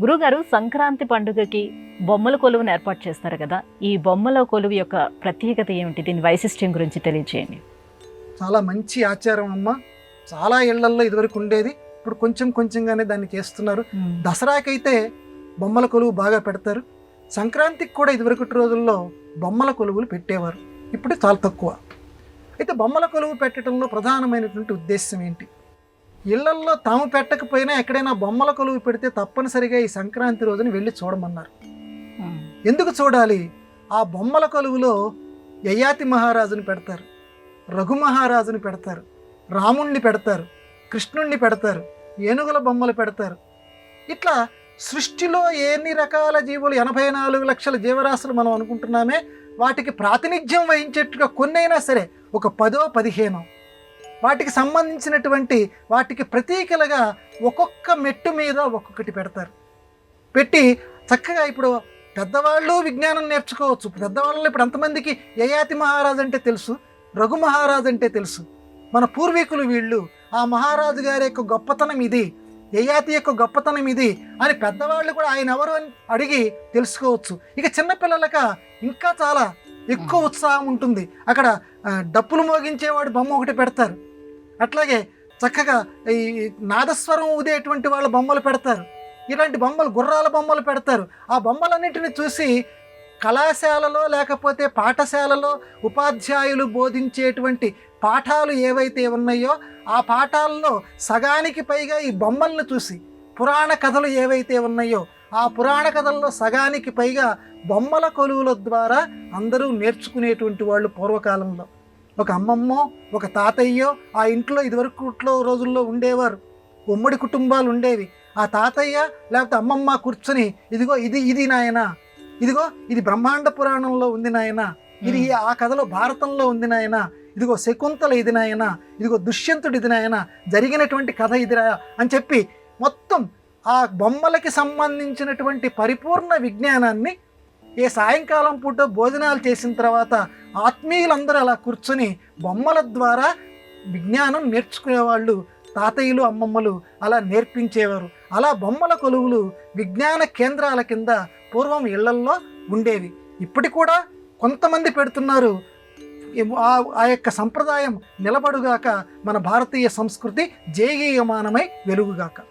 గురుగారు, సంక్రాంతి పండుగకి బొమ్మల కొలువును ఏర్పాటు చేస్తారు కదా, ఈ బొమ్మల కొలువు యొక్క ప్రత్యేకత ఏమిటి? దీని వైశిష్ట్యం గురించి తెలియజేయండి. చాలా మంచి ఆచారం అమ్మ. చాలా ఇళ్లల్లో ఇదివరకు ఉండేది, ఇప్పుడు కొంచెం కొంచెంగానే దాన్ని చేస్తున్నారు. దసరాకైతే బొమ్మల కొలువు బాగా పెడతారు. సంక్రాంతికి కూడా ఇదివరకటి రోజుల్లో బొమ్మల కొలువులు పెట్టేవారు, ఇప్పుడు చాలా తక్కువ. అయితే బొమ్మల కొలువు పెట్టడంలో ప్రధానమైనటువంటి ఉద్దేశం ఏంటి? ఇళ్లల్లో తాము పెట్టకపోయినా ఎక్కడైనా బొమ్మల కొలువు పెడితే తప్పనిసరిగా ఈ సంక్రాంతి రోజున వెళ్ళి చూడమన్నారు. ఎందుకు చూడాలి? ఆ బొమ్మల కొలువులో యయాతి మహారాజుని పెడతారు, రఘు మహారాజుని పెడతారు, రాముణ్ణి పెడతారు, కృష్ణుణ్ణి పెడతారు, ఏనుగుల బొమ్మలు పెడతారు. ఇట్లా సృష్టిలో ఎన్ని రకాల జీవులు, 84 లక్షల జీవరాశులు మనం అనుకుంటున్నామే, వాటికి ప్రాతినిధ్యం వహించేట్టుగా కొన్నైనా సరే ఒక 10-15 వాటికి సంబంధించినటువంటి వాటికి ప్రతీకలుగా ఒక్కొక్క మెట్టు మీద ఒక్కొక్కటి పెడతారు. పెట్టి చక్కగా ఇప్పుడు పెద్దవాళ్ళు విజ్ఞానం నేర్చుకోవచ్చు. పెద్దవాళ్ళు ఇప్పుడు అంతమందికి యయాతి మహారాజు అంటే తెలుసు, రఘు మహారాజు అంటే తెలుసు. మన పూర్వీకులు వీళ్ళు. ఆ మహారాజు గారి యొక్క గొప్పతనం ఇది, యయాతి యొక్క గొప్పతనం ఇది అని పెద్దవాళ్ళు కూడా ఆయన ఎవరు అని అడిగి తెలుసుకోవచ్చు. ఇక చిన్నపిల్లలక ఇంకా చాలా ఎక్కువ ఉత్సాహం ఉంటుంది. అక్కడ డప్పులు మోగించేవాడు బొమ్మ ఒకటి పెడతారు, అట్లాగే చక్కగా ఈ నాదస్వరం ఊదేటువంటి వాళ్ళ బొమ్మలు పెడతారు. ఇలాంటి బొమ్మలు, గుర్రాల బొమ్మలు పెడతారు. ఆ బొమ్మలన్నింటినీ చూసి కళాశాలలో లేకపోతే పాఠశాలలో ఉపాధ్యాయులు బోధించేటువంటి పాఠాలు ఏవైతే ఉన్నాయో ఆ పాఠాల్లో సగానికి పైగా ఈ బొమ్మలను చూసి, పురాణ కథలు ఏవైతే ఉన్నాయో ఆ పురాణ కథల్లో సగానికి పైగా బొమ్మల కొలువుల ద్వారా అందరూ నేర్చుకునేటువంటి వాళ్ళు పూర్వకాలంలో. ఒక అమ్మమ్మో ఒక తాతయ్యో ఆ ఇంట్లో ఇదివరకు రోజుల్లో ఉండేవారు. ఉమ్మడి కుటుంబాలు ఉండేవి. ఆ తాతయ్య లేకపోతే అమ్మమ్మ కూర్చొని ఇదిగో ఇది నాయన, ఇదిగో ఇది బ్రహ్మాండ పురాణంలో ఉంది నాయన, ఇది ఆ కథలో భారతంలో ఉంది నాయన, ఇదిగో శకుంతల ఇది నాయన, ఇదిగో దుష్యంతుడు ఇది నాయన, జరిగినటువంటి కథ ఇదిరా అని చెప్పి మొత్తం ఆ బొమ్మలకి సంబంధించినటువంటి పరిపూర్ణ విజ్ఞానాన్ని ఏ సాయంకాలం పూట భోజనాలు చేసిన తర్వాత ఆత్మీయులందరూ అలా కూర్చొని బొమ్మల ద్వారా విజ్ఞానం నేర్చుకునేవాళ్ళు. తాతయ్యలు అమ్మమ్మలు అలా నేర్పించేవారు. అలా బొమ్మల కొలువులు విజ్ఞాన కేంద్రాల కింద పూర్వం ఇళ్లల్లో ఉండేవి. ఇప్పటి కూడా కొంతమంది పెడుతున్నారు. ఆ యొక్క సంప్రదాయం నిలబడుగాక, మన భారతీయ సంస్కృతి జేగీయమానమై వెలుగుగాక.